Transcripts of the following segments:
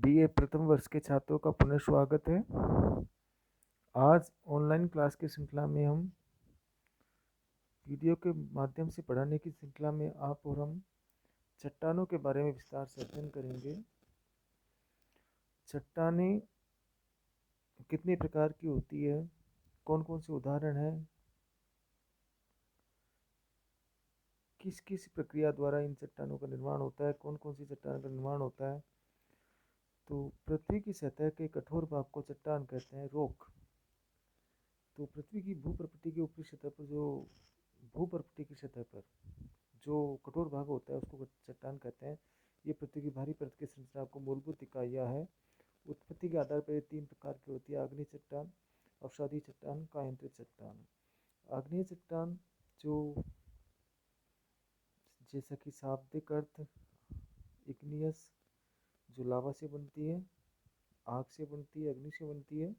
BA प्रथम वर्ष के छात्रों का पुनः स्वागत है। आज ऑनलाइन क्लास की श्रृंखला में हम वीडियो के माध्यम से पढ़ाने की श्रृंखला में आप और हम चट्टानों के बारे में विस्तार से अध्ययन करेंगे। चट्टानें कितने प्रकार की होती है, कौन कौन से उदाहरण हैं, किस किस प्रक्रिया द्वारा इन चट्टानों का निर्माण होता है, कौन कौन सी चट्टानों का निर्माण होता है। तो पृथ्वी की सतह के कठोर भाग को चट्टान कहते हैं, रॉक। तो पृथ्वी की भूप्रकृति की ऊपरी सतह पर भूप्रकृति की सतह पर जो कठोर भाग होता है उसको चट्टान कहते हैं। ये पृथ्वी की भारी परत की संरचना को मूलभूत इकाइयाँ हैं। उत्पत्ति के आधार पर ये तीन प्रकार की होती है: आग्नेय चट्टान, अवसादी चट्टान, कायांतरित चट्टान। आग्नेय चट्टान जो जैसा कि शाब्दिक अर्थ इग्नियस, जो लावा से बनती है, आग से बनती है, अग्नि से बनती है।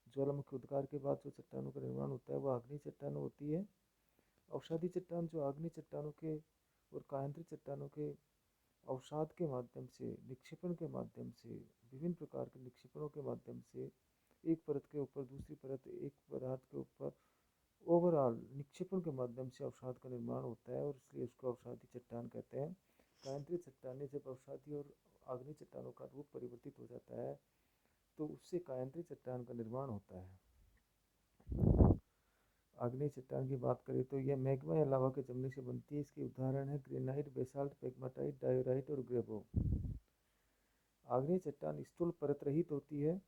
ज्वालामुखी उद्गार के बाद जो चट्टानों का निर्माण होता है वह आग्नेय चट्टान होती है। अवसादी चट्टान जो आग्नेय चट्टानों के और कायांतरित चट्टानों के अवसाद के माध्यम से, निक्षेपण के माध्यम से, विभिन्न प्रकार के निक्षेपणों के माध्यम से एक परत के ऊपर दूसरी परत, एक पदार्थ के ऊपर ओवरऑल निक्षेपण के माध्यम से अवसाद का निर्माण होता है और इसलिए उसको अवसादी चट्टान कहते हैं। कायांतरित चट्टानें जब अवसादी और आग्नेय चट्टानों का रूप परिवर्तित हो जाता है तो उससे कायांतरित चट्टान का निर्माण होता है। आग्नेय चट्टान की बात करें तो यह मैग्मा या लावा के जमने से बनती है। इसके उदाहरण है ग्रेनाइट, बेसाल्ट, पेग्माटाइट, डायोराइट और ग्रेबो। आग्नेय चट्टान स्थूल परत रहित होती है,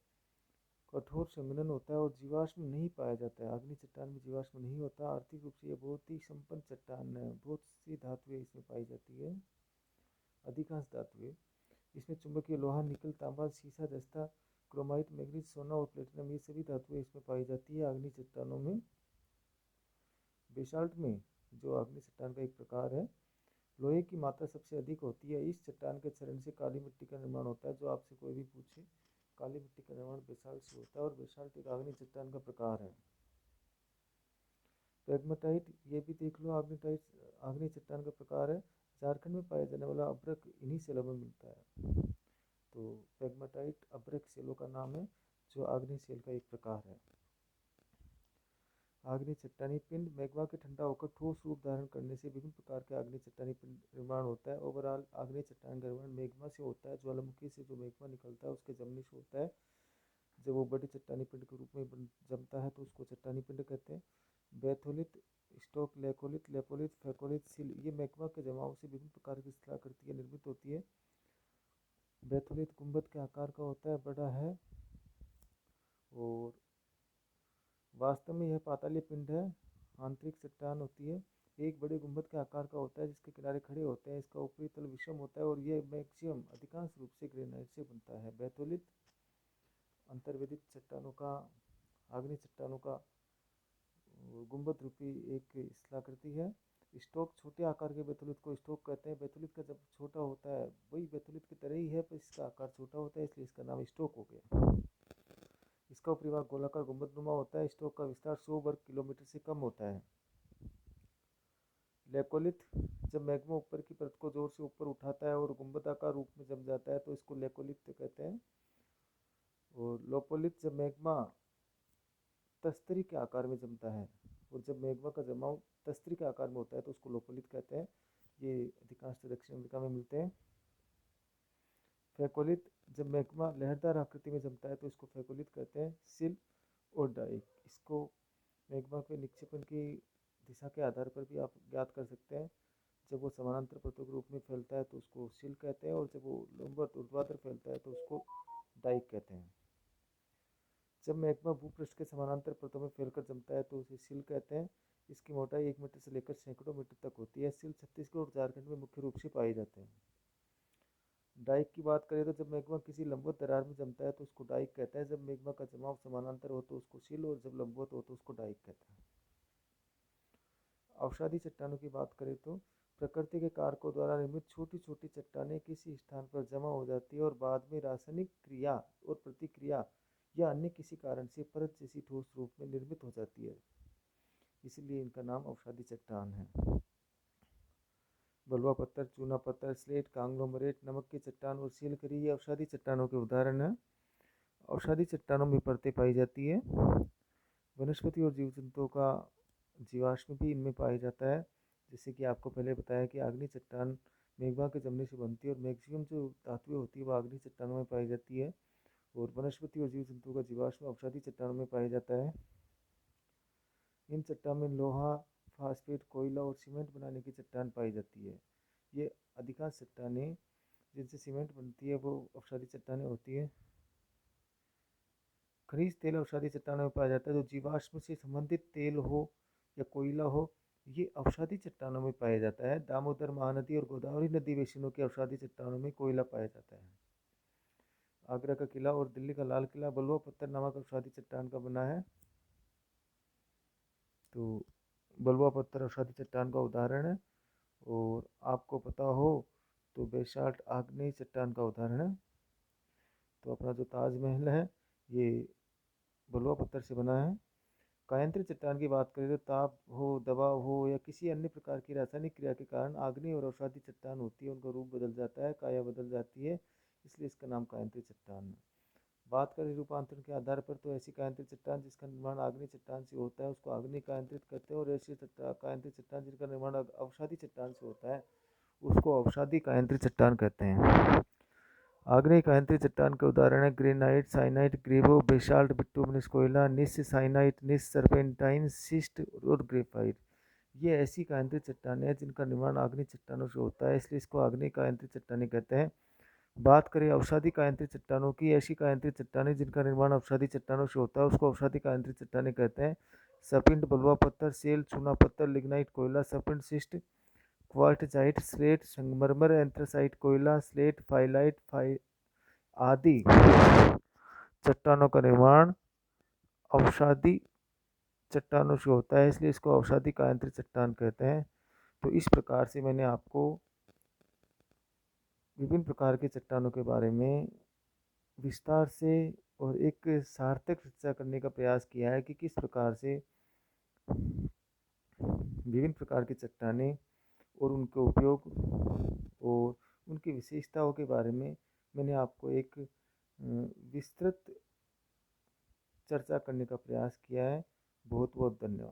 कठोर संघनन होता है और जीवाश्म नहीं पाया जाता है। आग्नेय चट्टान में जीवाश्म नहीं होता। आर्थिक रूप से यह बहुत ही संपन्न चट्टान है। बहुत सी धातुएं इसमें पाई जाती है, अधिकांश धातुएं। इसमें चुंबकीय लोहा, निकल, तांबा, सीसा, जस्ता, क्रोमाइट, मैग्नीज, सोना और प्लेटिनम, ये सभी धातुएं इसमें पाई जाती है आग्नेय चट्टानों में। बेसाल्ट में, जो आग्नेय चट्टान का एक प्रकार है, लोहे की मात्रा सबसे अधिक होती है। इस चट्टान के क्षरण से काली मिट्टी का निर्माण होता है। जो आपसे कोई भी पूछे, काली मिट्टी का निर्माण बेसाल्ट से होता है और बेसाल्ट एक आग्नेय चट्टान का प्रकार है। पेग्माटाइट, ये भी देख लो, आग्नेय चट्टान का प्रकार है। झारखंड में पाया जाने वाला अभ्रक इन्हीं सेलों में मिलता है। तो पेग्माटाइट अभ्रक सेलों का नाम है, जो आग्नेय सेल का एक प्रकार है। आग्नेय चट्टानी पिंड, मैग्मा के ठंडा होकर ठोस रूप धारण करने से विभिन्न प्रकार के आग्नेय चट्टानी पिंड निर्माण होता है। ओवरऑल आग्नेय चट्टान का निर्माण मैग्मा से होता है। ज्वालामुखी से जो मैग्मा निकलता है उसके जमने से होता है। जब वो बड़े चट्टानी पिंड के रूप में जमता है तो उसको चट्टानी पिंड कहते हैं। बैथोलित, स्टोक लेकोलित, लेपोलित, फेकोलित, सिल, ये मैग्मा के जमाव से विभिन्न प्रकार की शिलाकृतियाँ निर्मित होती है। बैथोलित गुंबद के आकार का होता है, बड़ा है और वास्तव में यह पातालीय पिंड है। आंतरिक चट्टान होती है, एक बड़े गुंबद के आकार का होता है जिसके किनारे खड़े होते हैं। इसका ऊपरी तल विषम होता है और यह मैक्सिमम अधिकांश रूप से ग्रेनाइट से बनता है। बैथोलित अंतर्वेदित चट्टानों का, आग्नेय चट्टानों का गुंबद रूपी एक शिलाकृति है। स्टोक, छोटे आकार के बैथोलित को स्टोक कहते हैं। बैथोलित का जब छोटा होता है, वही बैथोलित की तरह ही है पर इसका आकार छोटा होता है, इसलिए इसका नाम स्टोक हो गया। इसका ऊपरी भाग गोलाकार गुंबदनुमा होता है। स्टोक का विस्तार 100 वर्ग किलोमीटर से कम होता है। लेकोलिथ, जब मैग्मा ऊपर की परत को जोर से ऊपर उठाता है और गुंबदाकार रूप में जम जाता है तो इसको लेकोलिथ कहते हैं। और लोपोलिथ, जब मैग्मा तस्तरी के आकार में जमता है और जब मैग्मा का जमाव तस्तरी के आकार में होता है तो उसको लोपोलिथ कहते हैं। ये अधिकांश दक्षिण अमेरिका में मिलते हैं। फेकोलिथ, जब मैग्मा लहरदार आकृति में जमता है तो इसको फेकोलिथ कहते हैं। सिल और डाइक, इसको मैग्मा के निक्षेपण की दिशा के आधार पर भी आप ज्ञात कर सकते हैं। जब वो समानांतर परतों के रूप में फैलता है तो उसको सिल कहते हैं और जब वो लंबवत ऊर्ध्वाधर फैलता है तो उसको डाइक कहते हैं। जब मैग्मा भूपृष्ठ के समानांतर परतों में फैलकर जमता है तो उसे सिल कहते हैं। इसकी मोटाई 1 मीटर से लेकर सैकड़ों मीटर तक होती है। सिल छत्तीसगढ़ और झारखंड में मुख्य रूप से पाए जाते हैं। डाइक की बात करें तो जब मैग्मा किसी लंबवत दरार में जमता है तो उसको डाइक कहते हैं। जब मैग्मा का जमाव समानांतर हो तो उसको सिल और जब लंबवत हो तो उसको डाइक कहते हैं। अवसादी चट्टानों की बात करें तो प्रकृति के कारकों द्वारा निर्मित छोटी छोटी चट्टानें किसी स्थान पर जमा हो जाती है और बाद में रासायनिक क्रिया और प्रतिक्रिया या अन्य किसी कारण से परत जैसी ठोस रूप में निर्मित हो जाती है, इसलिए इनका नाम अवसादी चट्टान है। बलुआ पत्थर, चूना पत्थर, स्लेट, कांग्लोमरेट, नमक की चट्टान और सीलकरी ये अवसादी चट्टानों के उदाहरण हैं। अवसादी चट्टानों में परतें पाई जाती है। वनस्पति और जीव जंतुओं का जीवाश्म भी इनमें पाया जाता है। जैसे कि आपको पहले बताया कि आग्नेय चट्टान मेग्मा के जमने से बनती है और मैक्सिमम जो धातुएं होती है वो आग्नेय चट्टानों में पाई जाती है। और वनस्पति और जीव जंतुओं का जीवाश्म अवसादी चट्टानों में पाया जाता है। इन चट्टानों में लोहा, फास्फेट, कोयला और सीमेंट बनाने की चट्टान पाई जाती है। ये अधिकांश चट्टानें जिनसे सीमेंट बनती है वो अवसादी चट्टानें होती है। खनिज तेल अवसादी चट्टानों में पाया जाता है। जो जीवाश्म से संबंधित तेल हो या कोयला हो, ये अवसादी चट्टानों में पाया जाता है। दामोदर महानदी और गोदावरी नदी बेसिनों के अवसादी चट्टानों में कोयला पाया जाता है। आगरा का किला और दिल्ली का लाल किला बलुआ पत्थर नामक अवसादी चट्टान का बना है। तो बलुआ पत्थर अवसादी चट्टान का उदाहरण है। और आपको पता हो तो बेसाल्ट आग्नेय चट्टान का उदाहरण है। तो अपना जो ताजमहल है ये बलुआ पत्थर से बना है। कायांतरित चट्टान की बात करें तो ताप हो, दबाव हो या किसी अन्य प्रकार की रासायनिक क्रिया के कारण आग्नेय और अवसादी चट्टान होती है, उनका रूप बदल जाता है, काया बदल जाती है, इसलिए इसका नाम कायांतरित चट्टान है। बात करें रूपांतरण के आधार पर तो ऐसी कायांतरित चट्टान जिसका निर्माण आग्नेय चट्टान से होता है उसको आग्नेय कायांतरित कहते हैं, और ऐसी कायांतरित चट्टान जिनका निर्माण अवसादी चट्टान से होता है उसको अवसादी कायांतरित चट्टान कहते हैं। आग्नेय कायांतरित चट्टान के उदाहरण है ग्रेनाइट, साइनाइट, ग्रेवो, बेसाल्ट, बिटुमिनस कोयला, निस साइनाइट, निस सर्पेंटाइन, शिस्ट और ग्रेफाइट। ये ऐसी कायांतरित चट्टानें हैं जिनका निर्माण आग्नेय चट्टानों से होता है, इसलिए इसको आग्नेय कायांतरित चट्टानें कहते हैं। बात करें अवसादी कायांतरित चट्टानों की, ऐसी कायांतरित चट्टानें जिनका निर्माण अवसादी चट्टानों से होता है उसको अवसादी कायांतरित चट्टानें कहते हैं। सपिंड, बलुआ पत्थर, सेल, चूना पत्थर, लिग्नाइट, कोयला, सपिंड, शिस्ट, क्वार्टजाइट, स्लेट, संगमरमर, एंथ्रासाइट, कोयला, स्लेट, फाइलाइट आदि चट्टानों का निर्माण अवसादी चट्टानों से होता है, इसलिए इसको अवसादी कायांतरित चट्टान कहते हैं। तो इस प्रकार से मैंने आपको विभिन्न प्रकार के चट्टानों के बारे में विस्तार से और एक सार्थक चर्चा करने का प्रयास किया है कि किस प्रकार से विभिन्न प्रकार की चट्टानें और उनके उपयोग और उनकी विशेषताओं के बारे में मैंने आपको एक विस्तृत चर्चा करने का प्रयास किया है। बहुत बहुत धन्यवाद।